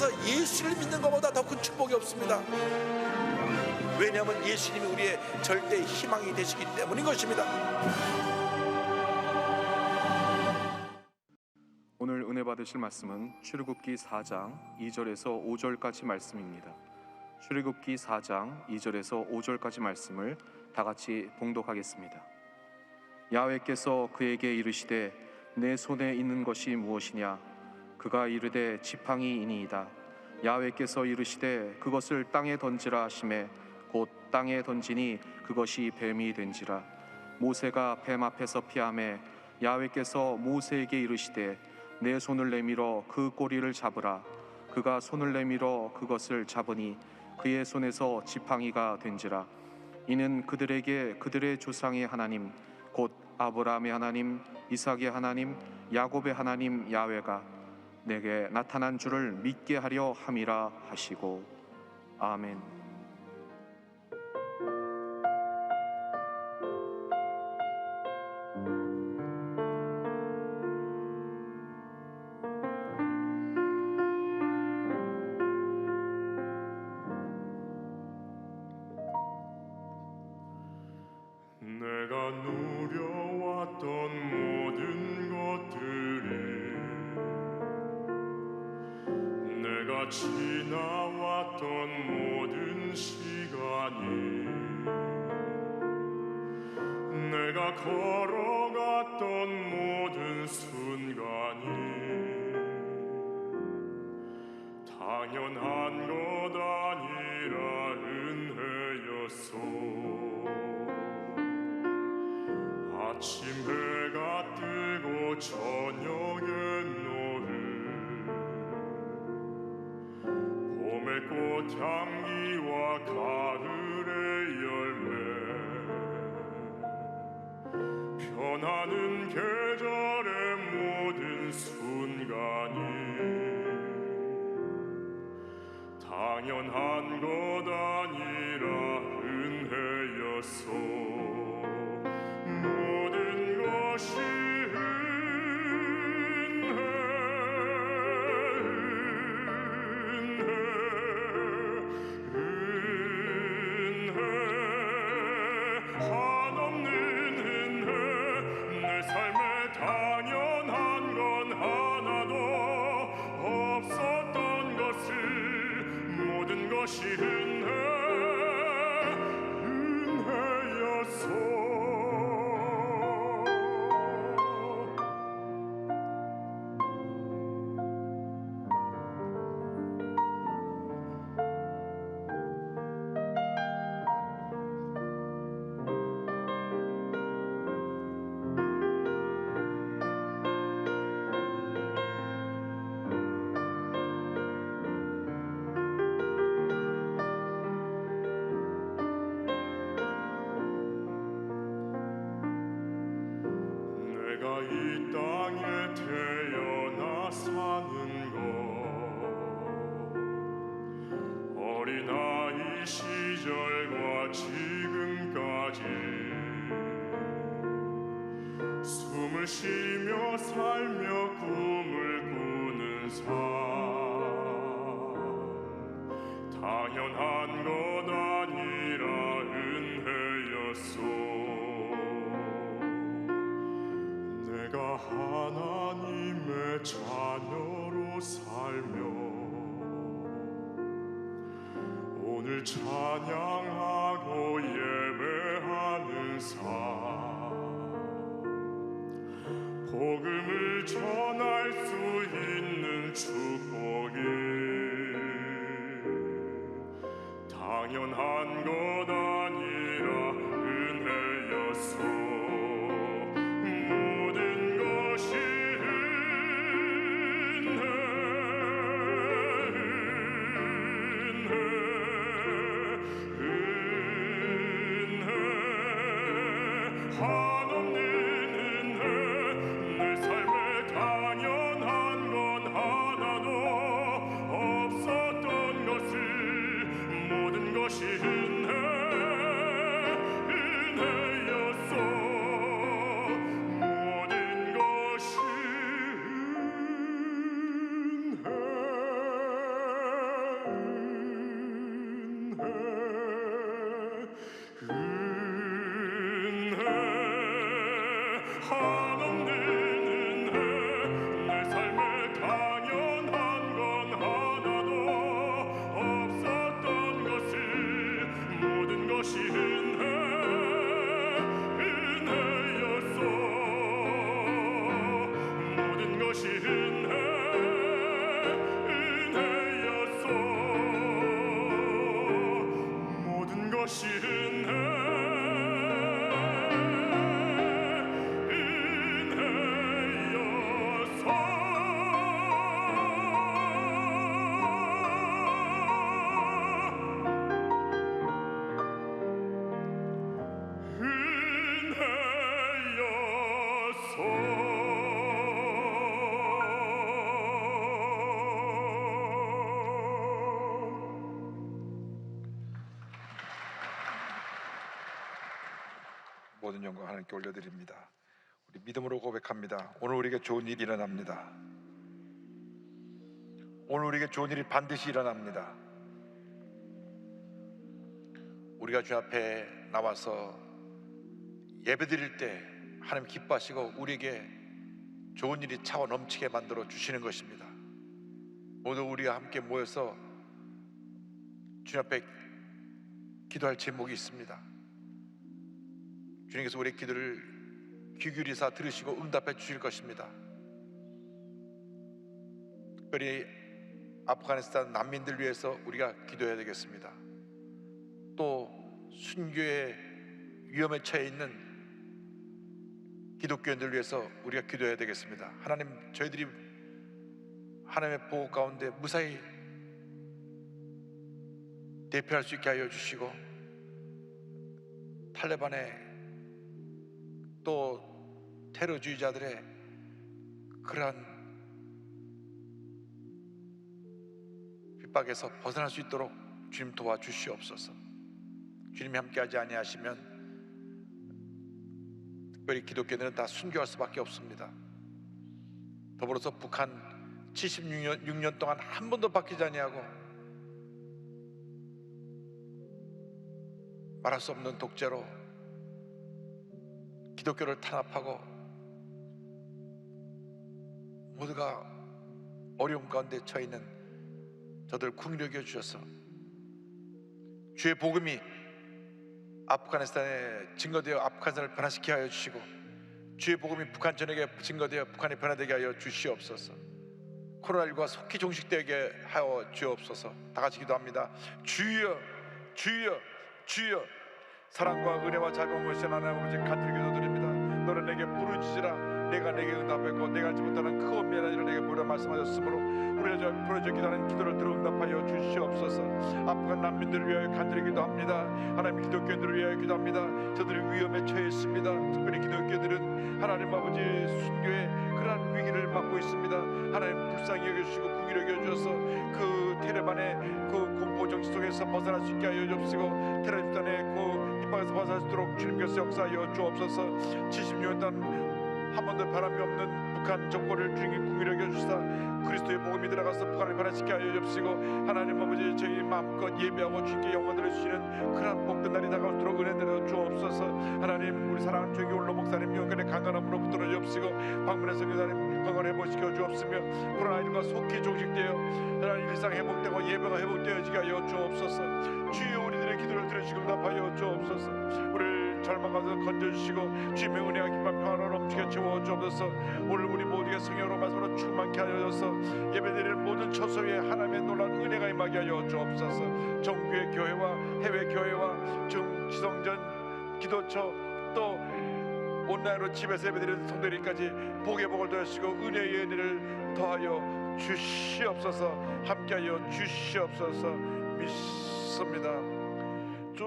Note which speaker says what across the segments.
Speaker 1: 세상에서 예수를 믿는 것보다 더 큰 축복이 없습니다. 왜냐하면 예수님이 우리의 절대 희망이 되시기 때문인 것입니다.
Speaker 2: 오늘 은혜 받으실 말씀은 출애굽기 4장 2절에서 5절까지 말씀입니다. 출애굽기 4장 2절에서 5절까지 말씀을 다 같이 봉독하겠습니다. 야훼께서 그에게 이르시되 내 손에 있는 것이 무엇이냐? 그가 이르되 지팡이이니이다. 야훼께서 이르시되 그것을 땅에 던지라 하시매 곧 땅에 던지니 그것이 뱀이 된지라. 모세가 뱀 앞에서 피하매 야훼께서 모세에게 이르시되 내 손을 내밀어 그 꼬리를 잡으라. 그가 손을 내밀어 그것을 잡으니 그의 손에서 지팡이가 된지라. 이는 그들에게 그들의 조상의 하나님 곧 아브라함의 하나님, 이삭의 하나님, 야곱의 하나님 야훼가 내게 나타난 줄을 믿게 하려 함이라 하시고. 아멘.
Speaker 3: 내가 누려왔던 모든 것들이, 내가 지나왔던 모든 시간이, 내가 걸어갔던 모든 순간이 당연한 것 아니라 은혜였소. 아침 해가 뜨고 저녁에 노을, 봄의 꽃향기와 가을의 열매, 변하는 계절의 모든 순간이 당연한 것 아니라 은혜였소. 모든 것이 은혜, 한없는 은혜. 내 삶에 당연한 건 하나도 없었던 것을, 모든 것이 은혜였소. 내가 이 땅에 태어나 사는 것, 어린아이 시절과 지금까지 숨을 쉬며 살며 꿈을 꾸는 삶, 당연한 것 아니라 은혜였소. 내가 하나님의 자녀로 살며 오늘 찬양하고 예배하는 삶, 복음을 전할 수 있는 축복이 당연한 것 아니라 은혜였소. 한없는 은혜, 내 삶에 당연한 건 하나도 없었던 것을, 모든 것이 은혜.
Speaker 1: 모든 영광 하나님께 올려드립니다. 우리 믿음으로 고백합니다. 오늘 우리에게 좋은 일이 일어납니다. 오늘 우리에게 좋은 일이 반드시 일어납니다. 우리가 주 앞에 나와서 예배드릴 때 하나님 기뻐하시고 우리에게 좋은 일이 차고 넘치게 만들어 주시는 것입니다. 모두 우리가 함께 모여서 주님 앞에 기도할 제목이 있습니다. 주님께서 우리의 기도를 귀 기울이사 들으시고 응답해 주실 것입니다. 특별히 아프가니스탄 난민들 위해서 우리가 기도해야 되겠습니다. 또 순교의 위험에 처해 있는 기독교인들 위해서 우리가 기도해야 되겠습니다. 하나님, 저희들이 하나님의 보호 가운데 무사히 대표할 수 있게 하여 주시고, 탈레반의 또 테러주의자들의 그러한 핍박에서 벗어날 수 있도록 주님 도와주시옵소서. 주님이 함께하지 아니하시면 특별히 기독교인들은 다 순교할 수밖에 없습니다. 더불어서 북한 76년 동안 한 번도 바뀌지 아니하고 말할 수 없는 독재로 기독교를 탄압하고 모두가 어려움 가운데 처해 있는 저들 긍휼히 여겨 주셔서 주의 복음이 아프가니스탄에 증거되어 아프가니스탄을 변화시키게 하여 주시고, 주의 복음이 북한 전역에 증거되어 북한이 변화되게 하여 주시옵소서. 코로나19가 속히 종식되게 하여 주옵소서. 다 같이 기도합니다. 주여, 주여, 주여. 사랑과 은혜와 자비와 신 하나님 아버지, 간절히 기도드립니다. 너는 내게 부르짖으라. 내가 내게 응답했고 내가 알지 못하는 그 엄밀한 일을 내게 보라 말씀하셨으므로 우리가 부르짖어 기도하는 기도를 들어 응답하여 주시옵소서. 아프간 난민들을 위하여 간절히 기도합니다. 하나님, 기독교인들을 위하여 기도합니다. 저들이 위험에 처해 있습니다. 특별히 기독교인들은 하나님 아버지 순교의 그러한 위기를 맞고 있습니다. 하나님, 불쌍히 여겨주시고 긍휼히 여겨주셔서 그 테레반의 그 공포 정치 속에서 벗어날 수 있게 하여 주옵시고, 테러 집단의 그 핍박에서 벗어날 수 있도록 주님께서 역사하여 주옵소서. 76년 동안 한 번도 바람이 없는 북한 정권을 주님이 긍휼히 여겨주시사 그리스도의 복음이 들어가서 북한을 변화시키게 하여 주옵시고, 하나님 아버지, 저희 마음껏 예배하고 주님께 영광 드려주시는 그런 복된 날이 다가오도록 은혜 내려 주옵소서. 하나님, 우리 사랑하는 조기 올로 목사님 영혼의 강건함으로 붙들어 주옵시고, 박문혜 선교사님 건강 회복시켜 주옵시며, 코로나19가 속히 종식되어 하나님 일상 회복되고 예배가 회복되어지게 하여 주옵소서. 주여, 우리들의 기도를 들으시고 응답하여 주옵소서. 우리를 절망가서 건져주시고 주님의 은혜와 기쁨 평화로 넘치게 채워 주옵소서. 오늘 우리 모두가 성령으로 말씀으로 충만케 하여 주셔서 예배드리는 모든 처소에 하나님의 놀라운 은혜가 임하게 하여 주옵소서. 정교회 교회와 해외 교회와 지성전 기도처 또 온라인으로 집에서 예배드리는 성도들까지 복의 복을 더하시고 은혜의 은혜를 더하여 주시옵소서. 함께하여 주시옵소서. 믿습니다. 주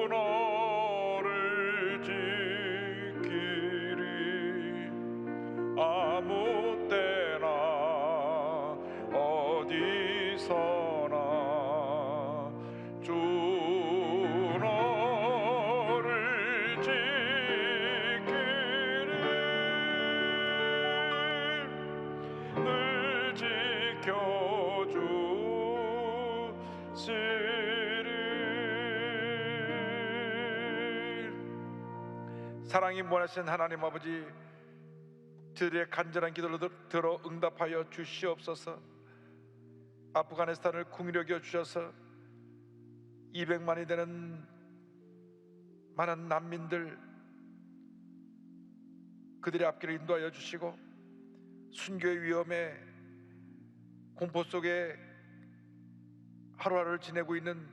Speaker 1: 너를 지키리. 아무 때나 어디서나 주 너를 지키리. 늘 지켜주시리. 사랑이 무한하신 하나님 아버지, 저들의 간절한 기도를 들어 응답하여 주시옵소서. 아프가니스탄을 긍휼히 여겨 주셔서 200만이 되는 많은 난민들, 그들의 앞길을 인도하여 주시고, 순교의 위험에 공포 속에 하루하루를 지내고 있는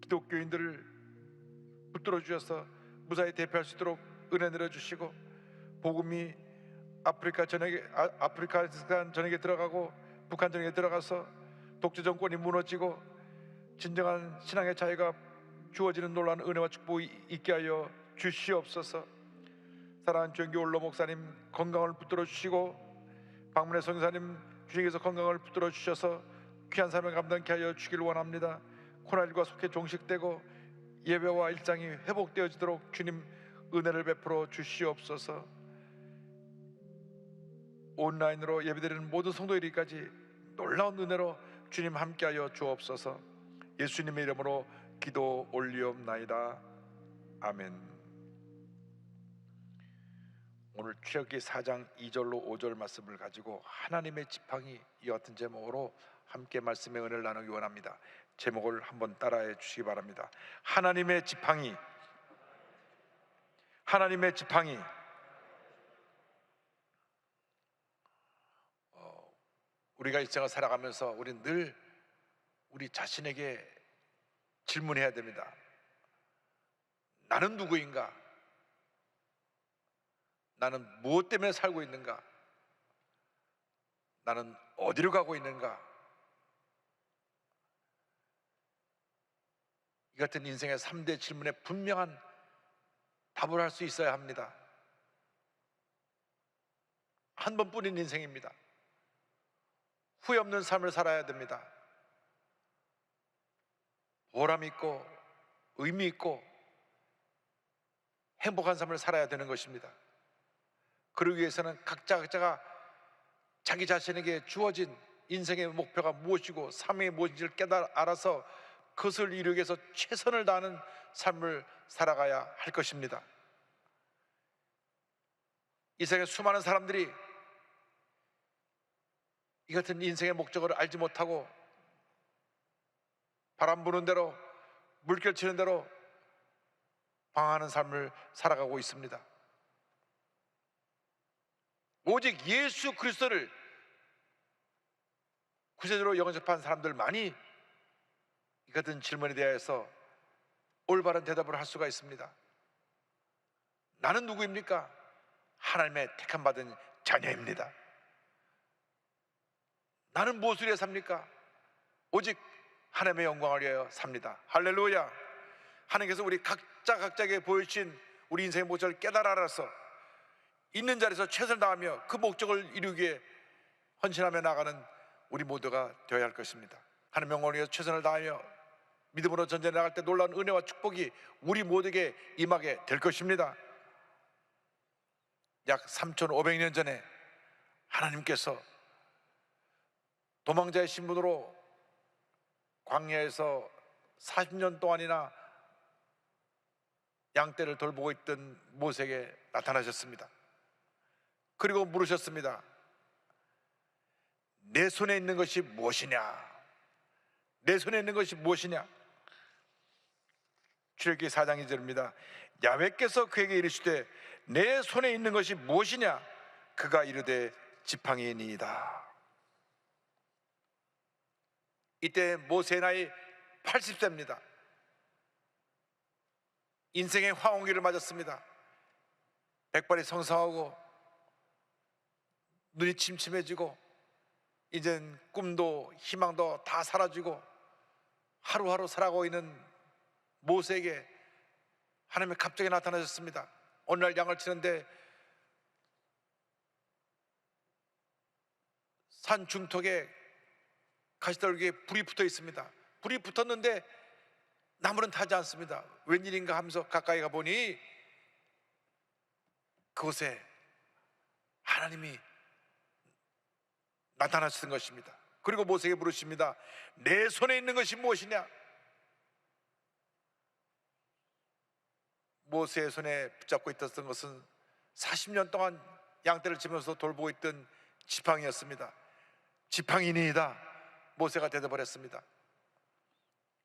Speaker 1: 기독교인들을 붙들어 주셔서 무사히 대표할 수 있도록 은혜 내려 주시고, 복음이 아프리카니스탄 전역에 들어가고 북한 전역에 들어가서 독재 정권이 무너지고 진정한 신앙의 자유가 주어지는 놀라운 은혜와 축복이 있게 하여 주시옵소서. 사랑하는 주영기 올로 목사님 건강을 붙들어 주시고, 박문혜 선교사님 주님께서 건강을 붙들어 주셔서 귀한 사명을 감당케 하여 주기를 원합니다. 코로나19가 속히 종식되고 예배와 일상이 회복되어지도록 주님 은혜를 베풀어 주시옵소서. 온라인으로 예배드리는 모든 성도들까지 놀라운 은혜로 주님 함께하여 주옵소서. 예수님의 이름으로 기도 올리옵나이다. 아멘. 오늘 출애굽기 4장 2절로 5절 말씀을 가지고 하나님의 지팡이, 이 같은 제목으로 함께 말씀의 은혜를 나누기 원합니다. 제목을 한번 따라해 주시기 바랍니다. 하나님의 지팡이. 하나님의 지팡이. 우리가 일생을 살아가면서 우리는 늘 우리 자신에게 질문해야 됩니다. 나는 누구인가? 나는 무엇 때문에 살고 있는가? 나는 어디로 가고 있는가? 이 같은 인생의 3대 질문에 분명한 답을 할 수 있어야 합니다. 한 번뿐인 인생입니다. 후회 없는 삶을 살아야 됩니다. 보람 있고 의미 있고 행복한 삶을 살아야 되는 것입니다. 그러기 위해서는 각자가 자기 자신에게 주어진 인생의 목표가 무엇이고 삶이 무엇인지를 알아서 그것을 이루기 위해서 최선을 다하는 삶을 살아가야 할 것입니다. 이 세상에 수많은 사람들이 이 같은 인생의 목적을 알지 못하고 바람 부는 대로 물결 치는 대로 방황하는 삶을 살아가고 있습니다. 오직 예수 그리스도를 구세주로 영접한 사람들만이 이 같은 질문에 대해서 올바른 대답을 할 수가 있습니다. 나는 누구입니까? 하나님의 택함 받은 자녀입니다. 나는 무엇을 위해 삽니까? 오직 하나님의 영광을 위하여 삽니다. 할렐루야. 하나님께서 우리 각자에게 보여주신 우리 인생의 목적을 깨달아 알아서 있는 자리에서 최선을 다하며 그 목적을 이루기 위해 헌신하며 나가는 우리 모두가 되어야 할 것입니다. 하나님의 영광을 위해서 최선을 다하며 믿음으로 전쟁에 나갈 때 놀라운 은혜와 축복이 우리 모두에게 임하게 될 것입니다. 약 3,500년 전에 하나님께서 도망자의 신분으로 광야에서 40년 동안이나 양떼를 돌보고 있던 모세에게 나타나셨습니다. 그리고 물으셨습니다. 내 손에 있는 것이 무엇이냐? 내 손에 있는 것이 무엇이냐? 출애굽기 4장 2절입니다. 야훼께서 그에게 이르시되 내 손에 있는 것이 무엇이냐? 그가 이르되 지팡이니이다. 이때 모세의 나이 80세입니다. 인생의 황혼기를 맞았습니다. 백발이 성성하고 눈이 침침해지고 이젠 꿈도 희망도 다 사라지고 하루하루 살아가고 있는 모세에게 하나님이 갑자기 나타나셨습니다. 어느 날 양을 치는데 산 중턱에 가시떨기에 불이 붙어 있습니다. 불이 붙었는데 나무는 타지 않습니다. 웬일인가 하면서 가까이 가보니 그곳에 하나님이 나타나신 것입니다. 그리고 모세에게 물으십니다. 내 손에 있는 것이 무엇이냐? 모세의 손에 붙잡고 있었던 것은 40년 동안 양떼를 치면서 돌보고 있던 지팡이였습니다. 지팡이니이다. 모세가 대답을 했습니다.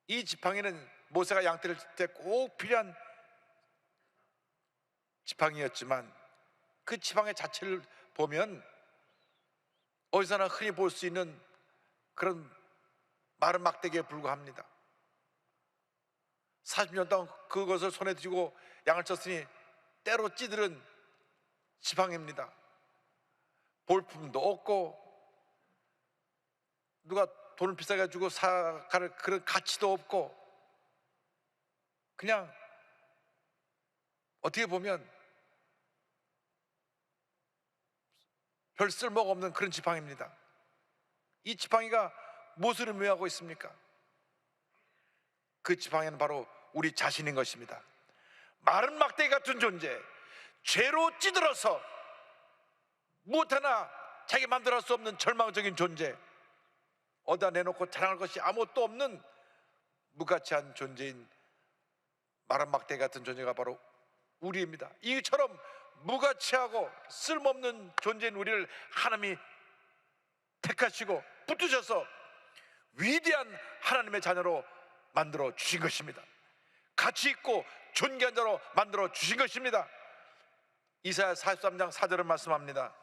Speaker 1: 이 지팡이는 모세가 양떼를 칠 때 꼭 필요한 지팡이였지만 그 지팡이 자체를 보면 어디서나 흔히 볼 수 있는 그런 마른 막대기에 불과합니다. 40년 동안 그것을 손에 쥐고 양을 쳤으니 때로 찌들은 지팡이입니다. 볼품도 없고 누가 돈을 비싸게 주고 사갈 그런 가치도 없고 그냥 어떻게 보면 별 쓸모가 없는 그런 지팡이입니다. 이 지팡이가 무엇을 의미하고 있습니까? 그 지팡이는 바로 우리 자신인 것입니다. 마른 막대기 같은 존재, 죄로 찌들어서 무엇 하나 자기 만들어 할 수 없는 절망적인 존재, 어디다 내놓고 자랑할 것이 아무것도 없는 무가치한 존재인 마른 막대기 같은 존재가 바로 우리입니다. 이처럼 무가치하고 쓸모없는 존재인 우리를 하나님이 택하시고 붙드셔서 위대한 하나님의 자녀로 만들어 주신 것입니다. 가치 있고 존귀한 자로 만들어 주신 것입니다. 이사야 43장 4절은 말씀합니다.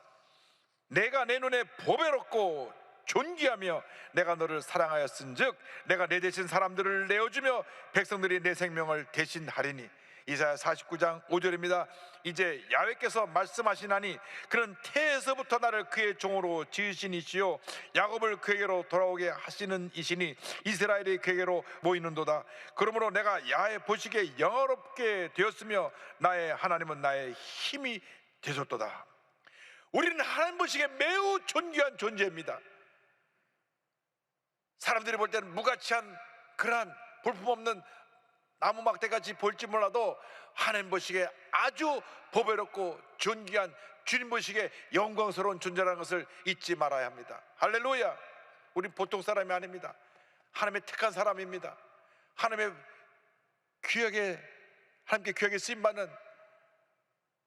Speaker 1: 내가 내 눈에 보배롭고 존귀하며 내가 너를 사랑하였은즉 내가 내 대신 사람들을 내어주며 백성들이 내 생명을 대신하리니. 이사야 49장 5절입니다. 이제 야훼께서 말씀하시나니 그는 태에서부터 나를 그의 종으로 지으신 이시요 야곱을 그에게로 돌아오게 하시는 이시니 이스라엘이 그에게로 모이는도다. 그러므로 내가 야훼 보시기에 영화롭게 되었으며 나의 하나님은 나의 힘이 되셨도다. 우리는 하나님 보시기에 매우 존귀한 존재입니다. 사람들이 볼 때는 무가치한 그러한 볼품없는 나무 막대같이 볼지 몰라도 하나님 보시기에 아주 보배롭고 존귀한 주님 보시기에 영광스러운 존재라는 것을 잊지 말아야 합니다. 할렐루야. 우린 보통 사람이 아닙니다. 하나님의 택한 사람입니다. 하나님께 귀하게 쓰임받는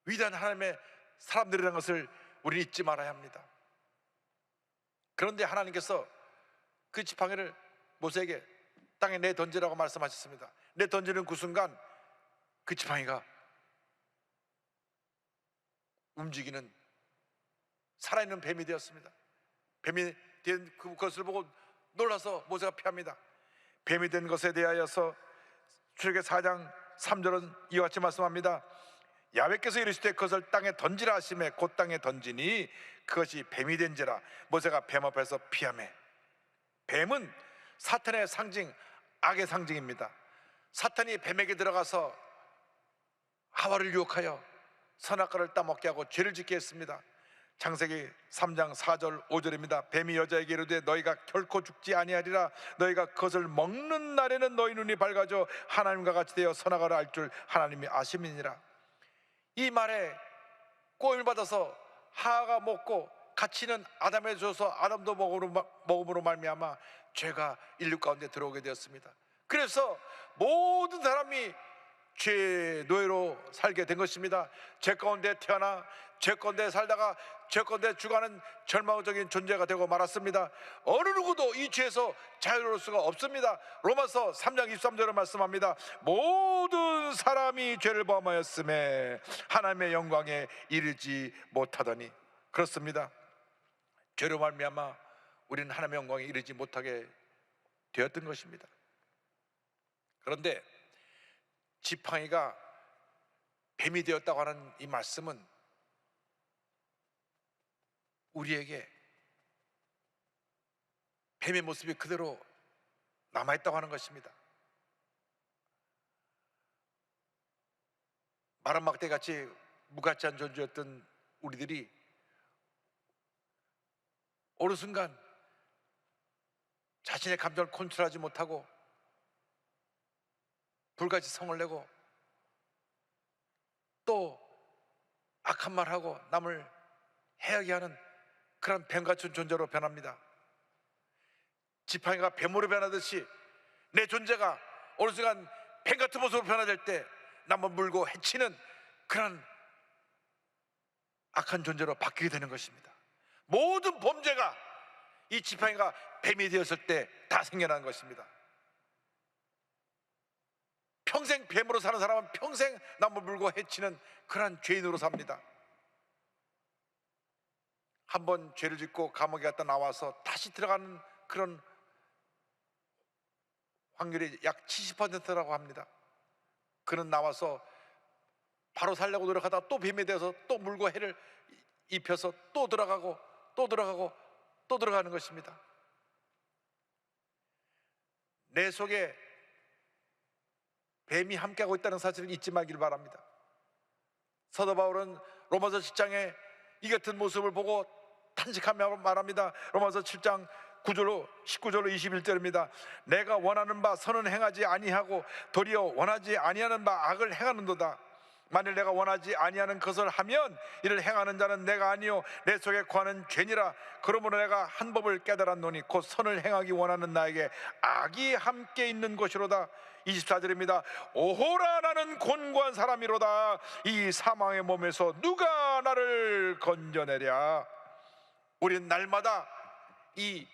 Speaker 1: 위대한 하나님의 사람들이라는 것을 우리는 잊지 말아야 합니다. 그런데 하나님께서 그 지팡이를 모세에게 땅에 내던지라고 말씀하셨습니다. 내던지는 그 순간 그 지팡이가 움직이는 살아있는 뱀이 되었습니다. 뱀이 된 그것을 보고 놀라서 모세가 피합니다. 뱀이 된 것에 대하여서 출애굽기 4장 3절은 이와 같이 말씀합니다. 야훼께서 이르시되 그것을 땅에 던지라 하시매 곧 땅에 던지니 그것이 뱀이 된지라. 모세가 뱀 앞에서 피하매. 뱀은 사탄의 상징, 악의 상징입니다. 사탄이 뱀에게 들어가서 하와를 유혹하여 선악과를 따먹게 하고 죄를 짓게 했습니다. 창세기 3장 4절 5절입니다. 뱀이 여자에게 이르되 너희가 결코 죽지 아니하리라. 너희가 그것을 먹는 날에는 너희 눈이 밝아져 하나님과 같이 되어 선악과를 알 줄 하나님이 아심이니라. 이 말에 꼬임을 받아서 하와가 먹고 가치는 아담에 줘서 아담도 먹음으로 말미암아 죄가 인류 가운데 들어오게 되었습니다. 그래서 모든 사람이 죄의 노예로 살게 된 것입니다. 죄 가운데 태어나 죄 가운데 살다가 죄 가운데 죽어가는 절망적인 존재가 되고 말았습니다. 어느 누구도 이 죄에서 자유로울 수가 없습니다. 로마서 3장 23절을 말씀합니다. 모든 사람이 죄를 범하였음에 하나님의 영광에 이르지 못하더니. 그렇습니다. 죄로 말미암아 우리는 하나님의 영광에 이르지 못하게 되었던 것입니다. 그런데 지팡이가 뱀이 되었다고 하는 이 말씀은 우리에게 뱀의 모습이 그대로 남아있다고 하는 것입니다. 마른 막대같이 무가치한 존재였던 우리들이 어느 순간 자신의 감정을 컨트롤하지 못하고 불같이 성을 내고 또 악한 말하고 남을 해하게 하는 그런 뱀같은 존재로 변합니다. 지팡이가 뱀으로 변하듯이 내 존재가 어느 순간 뱀같은 모습으로 변화될 때 남을 물고 해치는 그런 악한 존재로 바뀌게 되는 것입니다. 모든 범죄가 이 지팡이가 뱀이 되었을 때 다 생겨나는 것입니다. 평생 뱀으로 사는 사람은 평생 남을 물고 해치는 그런 죄인으로 삽니다. 한번 죄를 짓고 감옥에 갔다 나와서 다시 들어가는 그런 확률이 약 70%라고 합니다. 그는 나와서 바로 살려고 노력하다가 또 뱀이 되어서 또 물고 해를 입혀서 또 들어가고 또 들어가고 또 들어가는 것입니다. 내 속에 뱀이 함께하고 있다는 사실을 잊지 말길 바랍니다. 사도 바울은 로마서 7장에 이 같은 모습을 보고 탄식하며 말합니다. 로마서 7장 9절로 19절로 21절입니다. 내가 원하는 바 선은 행하지 아니하고 도리어 원하지 아니하는 바 악을 행하는도다. 만일 내가 원하지 아니하는 것을 하면 이를 행하는 자는 내가 아니요 내 속에 거하는 죄니라. 그러므로 내가 한 법을 깨달았노니 곧 선을 행하기 원하는 나에게 악이 함께 있는 것이로다. 24절입니다. 오호라 나는 곤고한 사람이로다. 이 사망의 몸에서 누가 나를 건져내랴. 우리는 날마다 이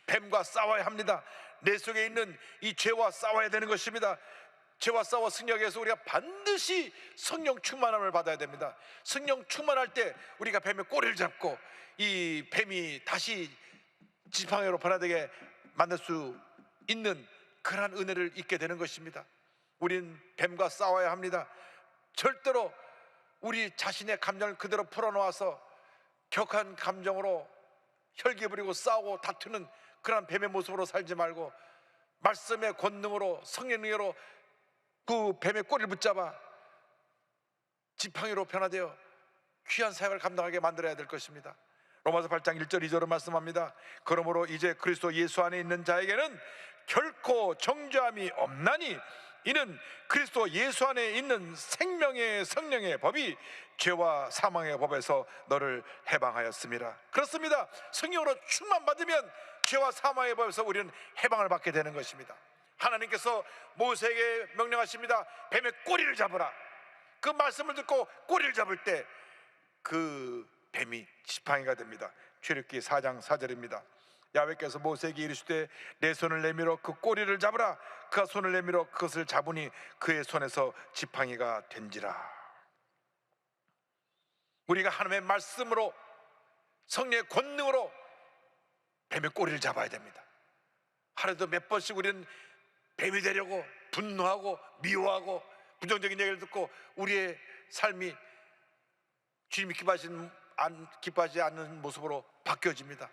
Speaker 1: 뱀과 싸워야 합니다. 내 속에 있는 이 죄와 싸워야 되는 것입니다. 죄와 싸워 승리하기 위해서 우리가 반드시 성령 충만함을 받아야 됩니다. 성령 충만할 때 우리가 뱀의 꼬리를 잡고 이 뱀이 다시 지팡이로 변화되게 만들 수 있는 그러한 은혜를 잊게 되는 것입니다. 우린 뱀과 싸워야 합니다. 절대로 우리 자신의 감정을 그대로 풀어놓아서 격한 감정으로 혈기 부리고 싸우고 다투는 그런 뱀의 모습으로 살지 말고 말씀의 권능으로 성령의 능력으로 그 뱀의 꼬리를 붙잡아 지팡이로 변화되어 귀한 사역을 감당하게 만들어야 될 것입니다. 로마서 8장 1절 2절로 말씀합니다. 그러므로 이제 그리스도 예수 안에 있는 자에게는 결코 정죄함이 없나니 이는 그리스도 예수 안에 있는 생명의 성령의 법이 죄와 사망의 법에서 너를 해방하였습니다. 그렇습니다. 성령으로 충만받으면 죄와 사망의 법에서 우리는 해방을 받게 되는 것입니다. 하나님께서 모세에게 명령하십니다. 뱀의 꼬리를 잡으라. 그 말씀을 듣고 꼬리를 잡을 때 그 뱀이 지팡이가 됩니다. 출애굽기 4장 4절입니다. 야훼께서 모세에게 이르시되 내 손을 내밀어 그 꼬리를 잡으라. 그가 손을 내밀어 그것을 잡으니 그의 손에서 지팡이가 된지라. 우리가 하나님의 말씀으로 성령의 권능으로 뱀의 꼬리를 잡아야 됩니다. 하루에도 몇 번씩 우리는 뱀이 되려고 분노하고 미워하고 부정적인 얘기를 듣고 우리의 삶이 주님이 기뻐하지 않는 모습으로 바뀌어집니다.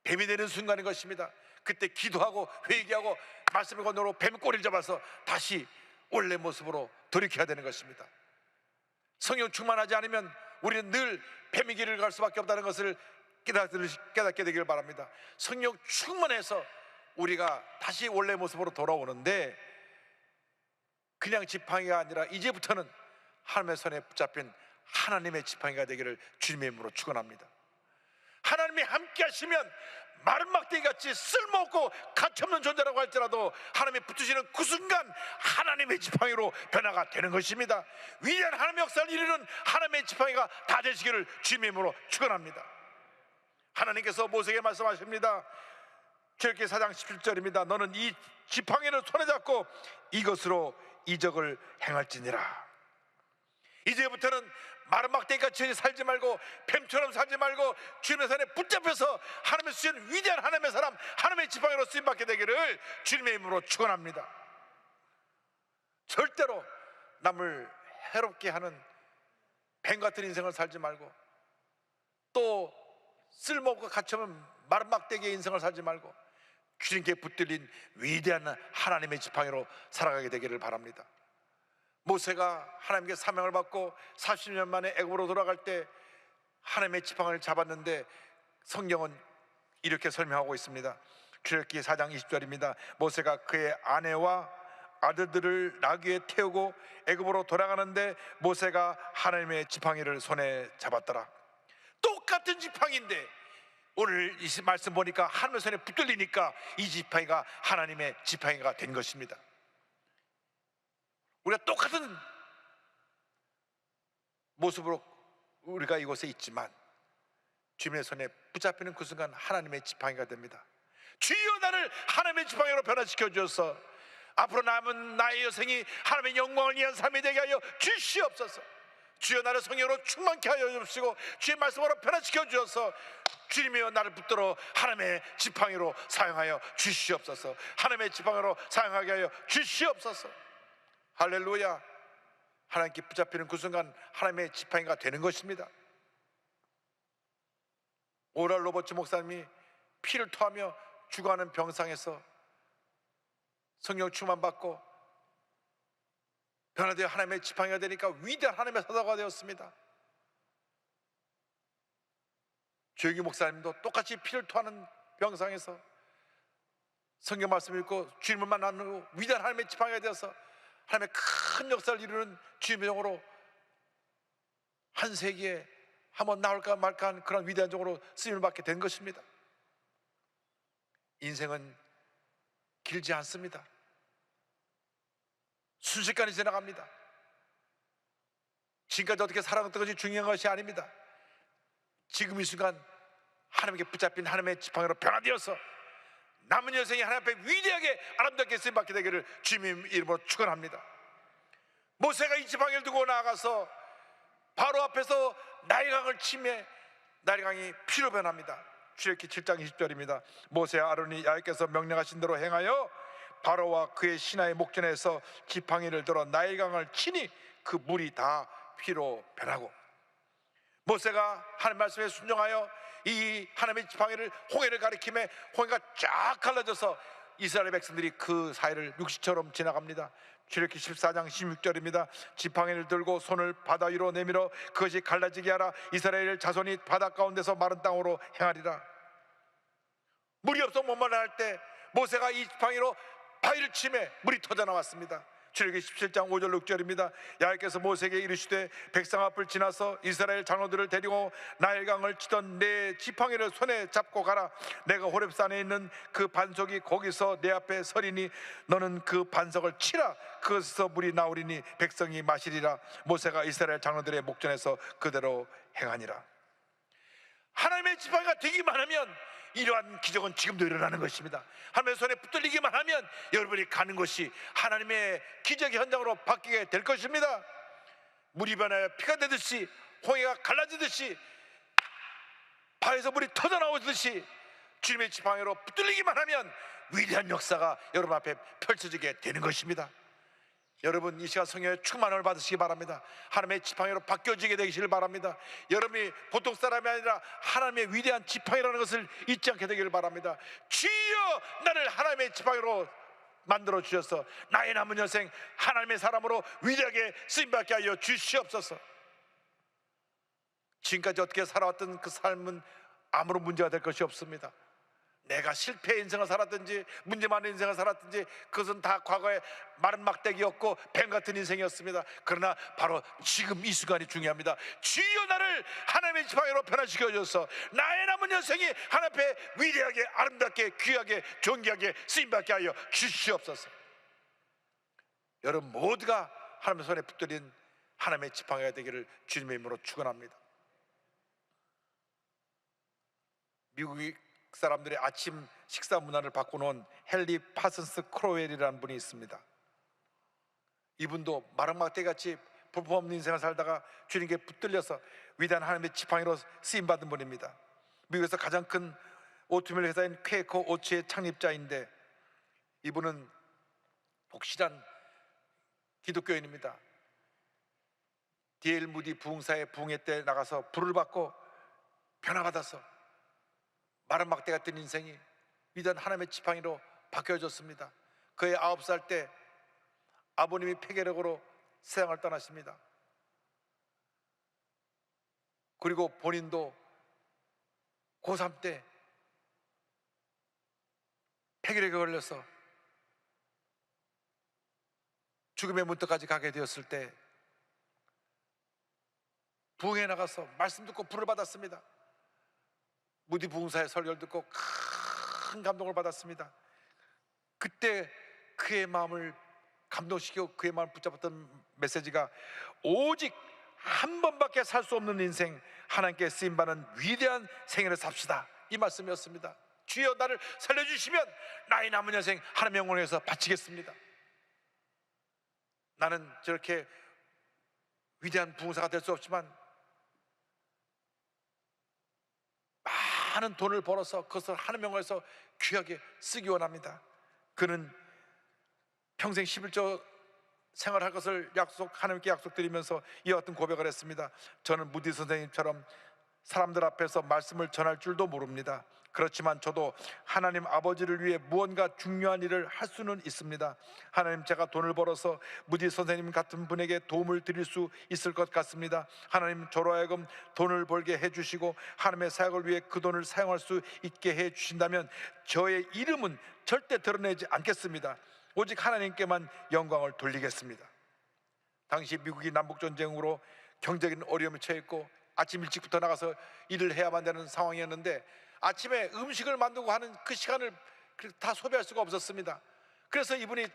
Speaker 1: 뱀이 되는 순간인 것입니다. 그때 기도하고 회개하고 말씀의 권능으로 뱀 꼬리를 잡아서 다시 원래 모습으로 돌이켜야 되는 것입니다. 성령 충만하지 않으면 우리는 늘 뱀의 길을 갈 수밖에 없다는 것을 깨닫게 되기를 바랍니다. 성령 충만해서 우리가 다시 원래 모습으로 돌아오는데 그냥 지팡이가 아니라 이제부터는 하나님의 손에 붙잡힌 하나님의 지팡이가 되기를 주님의 이름으로 축원합니다. 하나님이 함께 하시면 마른 막대기 같이 쓸모없고 가치없는 존재라고 할지라도 하나님이 붙으시는 그 순간 하나님의 지팡이로 변화가 되는 것입니다. 위대한 하나님의 역사를 이루는 하나님의 지팡이가 다 되시기를 주님의 이름으로 축원합니다. 하나님께서 모세에게 말씀하십니다. 출애굽기 4장 17절입니다. 너는 이 지팡이를 손에 잡고 이것으로 이적을 행할지니라. 이제부터는 마른 막대기같이 살지 말고 뱀처럼 살지 말고 주님의 손에 붙잡혀서 하나님의 쓰신 위대한 하나님의 사람, 하나님의 지팡이로 쓰임받게 되기를 주님의 이름으로 축원합니다. 절대로 남을 해롭게 하는 뱀 같은 인생을 살지 말고 또 쓸모없고 가치없는 마른 막대기의 인생을 살지 말고 주님께 붙들린 위대한 하나님의 지팡이로 살아가게 되기를 바랍니다. 모세가 하나님께 사명을 받고 40년 만에 애굽으로 돌아갈 때 하나님의 지팡이를 잡았는데 성경은 이렇게 설명하고 있습니다. 출애굽기 4장 20절입니다. 모세가 그의 아내와 아들들을 나귀에 태우고 애굽으로 돌아가는데 모세가 하나님의 지팡이를 손에 잡았더라. 똑같은 지팡이인데 오늘 이 말씀 보니까 하나님의 손에 붙들리니까 이 지팡이가 하나님의 지팡이가 된 것입니다. 우리가 똑같은 모습으로 우리가 이곳에 있지만 주님의 손에 붙잡히는 그 순간 하나님의 지팡이가 됩니다. 주여 나를 하나님의 지팡이로 변화시켜 주셔서 앞으로 남은 나의 여생이 하나님의 영광을 위한 삶이 되게 하여 주시옵소서. 주여 나를 성령으로 충만케 하여 주시고 주의 말씀으로 변화시켜 주셔서 주님이여 나를 붙들어 하나님의 지팡이로 사용하여 주시옵소서. 하나님의 지팡이로 사용하게 하여 주시옵소서. 할렐루야. 하나님께 붙잡히는 그 순간 하나님의 지팡이가 되는 것입니다. 오랄 로버츠 목사님이 피를 토하며 죽어가는 병상에서 성령 충만 받고 변화되어 하나님의 지팡이가 되니까 위대한 하나님의 사도가 되었습니다. 조영기 목사님도 똑같이 피를 토하는 병상에서 성경 말씀 읽고 주님을 만나는 위대한 하나님의 지팡이가 되어서 하나님의 큰 역사를 이루는 주님의 종으로 한 세기에 한번 나올까 말까 한 그런 위대한 종으로 쓰임을 받게 된 것입니다. 인생은 길지 않습니다. 순식간에 지나갑니다. 지금까지 어떻게 살아갔던 것이 중요한 것이 아닙니다. 지금 이 순간 하나님께 붙잡힌 하나님의 지팡이로 변화되어서 남은 여생이 하나님 앞에 위대하게 아름답게 쓰임받게 되기를 주님 이름으로 축원합니다. 모세가 이 지팡이를 두고 나아가서 바로 앞에서 나일강을 치매 나일강이 피로 변합니다. 출애굽기 7장 20절입니다. 모세와 아론이 야훼께서 명령하신 대로 행하여 바로와 그의 신하의 목전에서 지팡이를 들어 나일강을 치니 그 물이 다 피로 변하고, 모세가 하나님 말씀에 순종하여 이 하나님의 지팡이를 홍해를 가리키며 홍해가 쫙 갈라져서 이스라엘 백성들이 그 사이를 육지처럼 지나갑니다. 출애굽기 14장 16절입니다. 지팡이를 들고 손을 바다 위로 내밀어 그것이 갈라지게 하라. 이스라엘 자손이 바다 가운데서 마른 땅으로 행하리라. 물이 없어 못 말할 때 모세가 이 지팡이로 바위를 치매 물이 터져 나왔습니다. 출애굽기 17장 5절 6절입니다. 야훼께서 모세에게 이르시되 백성 앞을 지나서 이스라엘 장로들을 데리고 나일강을 치던 내 지팡이를 손에 잡고 가라. 내가 호렙산에 있는 그 반석이 거기서 내 앞에 서리니 너는 그 반석을 치라. 그것에서 물이 나오리니 백성이 마시리라. 모세가 이스라엘 장로들의 목전에서 그대로 행하니라. 하나님의 지팡이가 되기만 하면 이러한 기적은 지금도 일어나는 것입니다. 하나님의 손에 붙들리기만 하면 여러분이 가는 것이 하나님의 기적의 현장으로 바뀌게 될 것입니다. 물이 변하여 피가 되듯이, 홍해가 갈라지듯이, 바에서 물이 터져 나오듯이 주님의 지팡이로 붙들리기만 하면 위대한 역사가 여러분 앞에 펼쳐지게 되는 것입니다. 여러분 이 시간 성령의 충만을 받으시기 바랍니다. 하나님의 지팡이로 바뀌어지게 되기를 바랍니다. 여러분이 보통 사람이 아니라 하나님의 위대한 지팡이라는 것을 잊지 않게 되기를 바랍니다. 주여 나를 하나님의 지팡이로 만들어 주셔서 나의 남은 여생 하나님의 사람으로 위대하게 쓰임받게 하여 주시옵소서. 지금까지 어떻게 살아왔던 그 삶은 아무런 문제가 될 것이 없습니다. 내가 실패의 인생을 살았든지 문제 많은 인생을 살았든지 그것은 다 과거의 마른 막대기였고 뱀 같은 인생이었습니다. 그러나 바로 지금 이 순간이 중요합니다. 주여 나를 하나님의 지팡이로 변화시켜 주셔서 나의 남은 여생이 하나님 앞에 위대하게 아름답게 귀하게 존귀하게 쓰임받게 하여 주시옵소서. 여러분 모두가 하나님의 손에 붙들린 하나님의 지팡이가 되기를 주님의 이름으로 축원합니다. 미국이 사람들의 아침 식사 문화를 바꾸는 헨리 파슨스 크로웰이라는 분이 있습니다. 이분도 마랑막대같이 볼품없는 인생을 살다가 주님께 붙들려서 위대한 하나님의 지팡이로 쓰임받은 분입니다. 미국에서 가장 큰 오트밀 회사인 퀘이커 오츠의 창립자인데 이분은 복실한 기독교인입니다. D.L. 무디 부흥사의 부흥회 때 나가서 불을 받고 변화받아서 마른 막대 같은 인생이 위대한 하나님의 지팡이로 바뀌어졌습니다. 그의 9살 때 아버님이 폐결핵으로 세상을 떠나십니다. 그리고 본인도 고3 때 폐결핵에 걸려서 죽음의 문턱까지 가게 되었을 때 부흥에 나가서 말씀 듣고 불을 받았습니다. 무디 부흥사의 설교를 듣고 큰 감동을 받았습니다. 그때 그의 마음을 감동시키고 그의 마음을 붙잡았던 메시지가 오직 한 번밖에 살 수 없는 인생 하나님께 쓰임받는 위대한 생애를 삽시다, 이 말씀이었습니다. 주여 나를 살려주시면 나의 남은 여생 하나님의 영광을 위해서 바치겠습니다. 나는 저렇게 위대한 부흥사가 될 수 없지만 많은 돈을 벌어서 그것을 하나님의 영광을 위해서 귀하게 쓰기 원합니다. 그는 평생 11조 생활할 것을 하나님께 약속드리면서 이와 같은 고백을 했습니다. 저는 무디 선생님처럼 사람들 앞에서 말씀을 전할 줄도 모릅니다. 그렇지만 저도 하나님 아버지를 위해 무언가 중요한 일을 할 수는 있습니다. 하나님, 제가 돈을 벌어서 무디 선생님 같은 분에게 도움을 드릴 수 있을 것 같습니다. 하나님, 저로 하여금 돈을 벌게 해주시고 하나님의 사역을 위해 그 돈을 사용할 수 있게 해주신다면 저의 이름은 절대 드러내지 않겠습니다. 오직 하나님께만 영광을 돌리겠습니다. 당시 미국이 남북전쟁으로 경제적인 어려움에 처했고 아침 일찍부터 나가서 일을 해야만 되는 상황이었는데 아침에 음식을 만들고 하는 그 시간을 다 소비할 수가 없었습니다. 그래서 이분이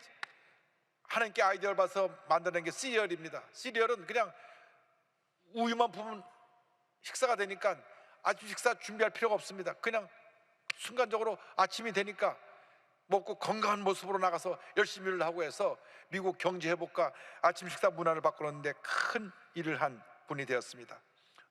Speaker 1: 하나님께 아이디어를 봐서 만드는 게 시리얼입니다. 시리얼은 그냥 우유만 부으면 식사가 되니까 아침 식사 준비할 필요가 없습니다. 그냥 순간적으로 아침이 되니까 먹고 건강한 모습으로 나가서 열심히 일을 하고 해서 미국 경제 회복과 아침 식사 문화를 바꾸는데 큰 일을 한 분이 되었습니다.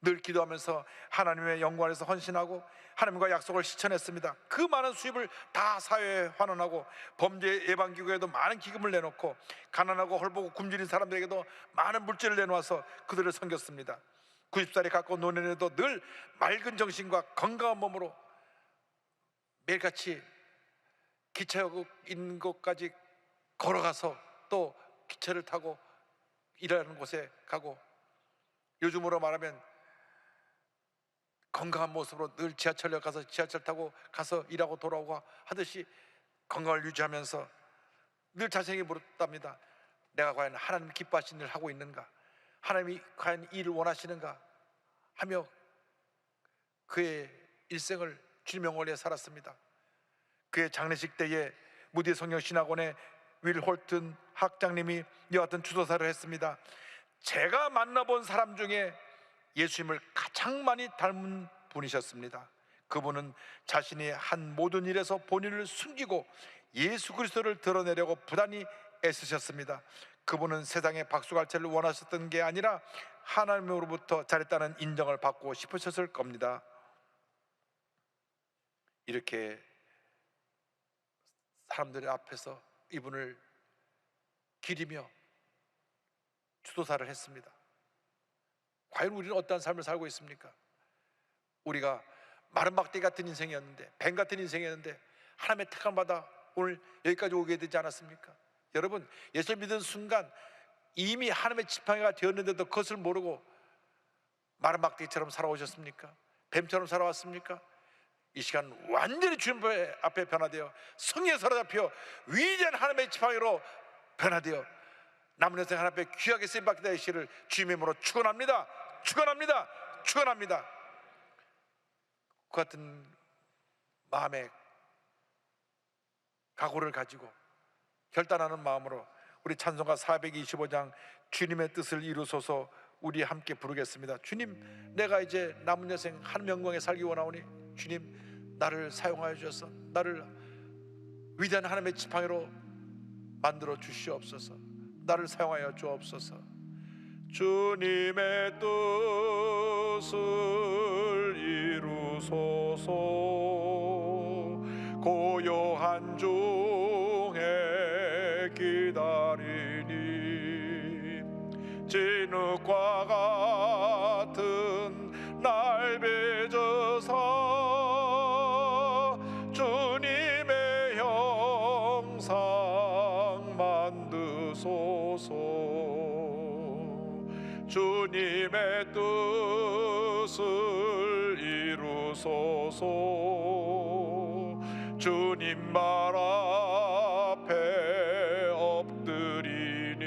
Speaker 1: 늘 기도하면서 하나님의 영광에서 헌신하고 하나님과 약속을 실천했습니다. 그 많은 수입을 다 사회에 환원하고 범죄 예방기구에도 많은 기금을 내놓고 가난하고 헐벗고 굶주린 사람들에게도 많은 물질을 내놓아서 그들을 섬겼습니다. 90살이 가까운 노년에도 늘 맑은 정신과 건강한 몸으로 매일같이 기차역 있는 곳까지 걸어가서 또 기차를 타고 일하는 곳에 가고, 요즘으로 말하면 건강한 모습으로 늘 지하철역 가서 지하철 타고 가서 일하고 돌아오고 하듯이 건강을 유지하면서 늘 자신에게 물었답니다. 내가 과연 하나님 기뻐하시는 일을 하고 있는가? 하나님이 과연 이 일을 원하시는가? 하며 그의 일생을 주님의 영광을 위해 살았습니다. 그의 장례식 때에 무디 성령신학원의 윌 홀튼 학장님이 이와 같은 추도사를 했습니다. 제가 만나본 사람 중에 예수님을 가장 많이 닮은 분이셨습니다. 그분은 자신이 한 모든 일에서 본인을 숨기고 예수 그리스도를 드러내려고 부단히 애쓰셨습니다. 그분은 세상에 박수갈채를 원하셨던 게 아니라 하나님으로부터 잘했다는 인정을 받고 싶으셨을 겁니다. 이렇게 사람들 앞에서 이분을 기리며 추도사를 했습니다. 과연 우리는 어떠한 삶을 살고 있습니까? 우리가 마른 막대기 같은 인생이었는데, 뱀 같은 인생이었는데 하나님의 택함 받아 오늘 여기까지 오게 되지 않았습니까? 여러분, 예수를 믿은 순간 이미 하나님의 지팡이가 되었는데도 그것을 모르고 마른 막대기처럼 살아오셨습니까? 뱀처럼 살아왔습니까? 이 시간 완전히 주님 앞에 변화되어 성령에 사로잡혀 위대한 하나님의 지팡이로 변화되어 남은 인생 하나님 앞에 귀하게 쓰임받게 되시기를 주님의 이름으로 축원합니다. 축원합니다. 축원합니다. 그 같은 마음의 각오를 가지고 결단하는 마음으로 우리 찬송가 425장 주님의 뜻을 이루소서 우리 함께 부르겠습니다. 주님, 내가 이제 남은 여생 하나님 영광에 살기 원하오니 주님, 나를 사용하여 주셔서 나를 위대한 하나님의 지팡이로 만들어 주시옵소서. 나를 사용하여 주옵소서. 주님의 뜻을 이루소서. 고요한 중에 기다리니 진흙과 같은 날 빚어서 주님의 형상 만드소서. 주님의 뜻을 이루소서. 주님 발 앞에 엎드리니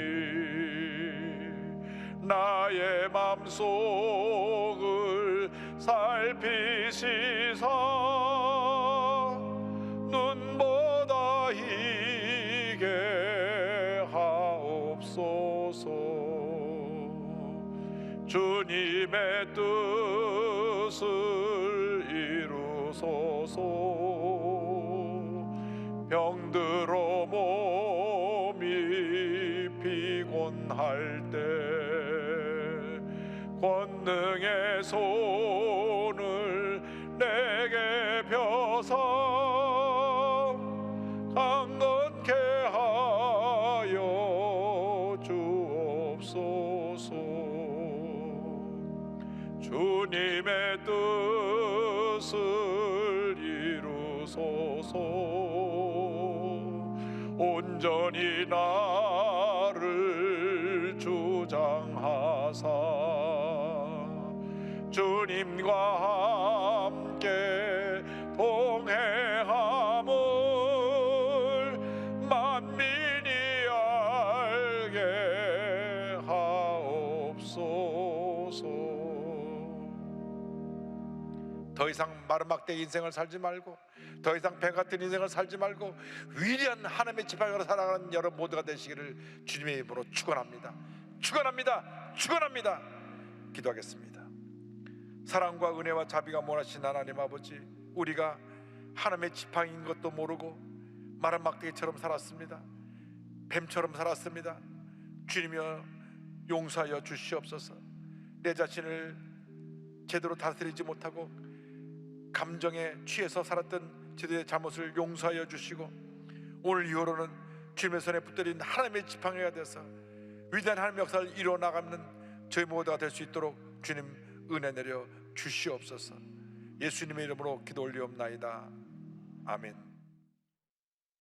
Speaker 1: 나의 맘속을 살피시사 눈보다 희게 하옵소서. 주님의 뜻을 이루소서. 병들어 몸이 피곤할 때 권능의 손을 내게 펴서 강건케 하여 주옵소서. 주님 주님의 뜻을 이루소서. 온전히 나를 주장하사 주님과 함께 동행함을 만민이 알게 하옵소서. 더 이상 마른 막대 인생을 살지 말고, 더 이상 배 같은 인생을 살지 말고 위대한 하나님의 지팡이로 살아가는 여러분 모두가 되시기를 주님의 이름으로 축원합니다. 축원합니다. 축원합니다. 기도하겠습니다. 사랑과 은혜와 자비가 원하신 하나님 아버지, 우리가 하나님의 지팡이인 것도 모르고 마른 막대기처럼 살았습니다. 뱀처럼 살았습니다. 주님이여 용서하여 주시옵소서. 내 자신을 제대로 다스리지 못하고 감정에 취해서 살았던 저들의 잘못을 용서하여 주시고, 오늘 이후로는 주님의 손에 붙들린 하나님의 지팡이가 되어서 위대한 하나님의 역사를 이루어 나가는 저희 모두가 될 수 있도록 주님 은혜 내려 주시옵소서. 예수님의 이름으로 기도 올리옵나이다. 아멘.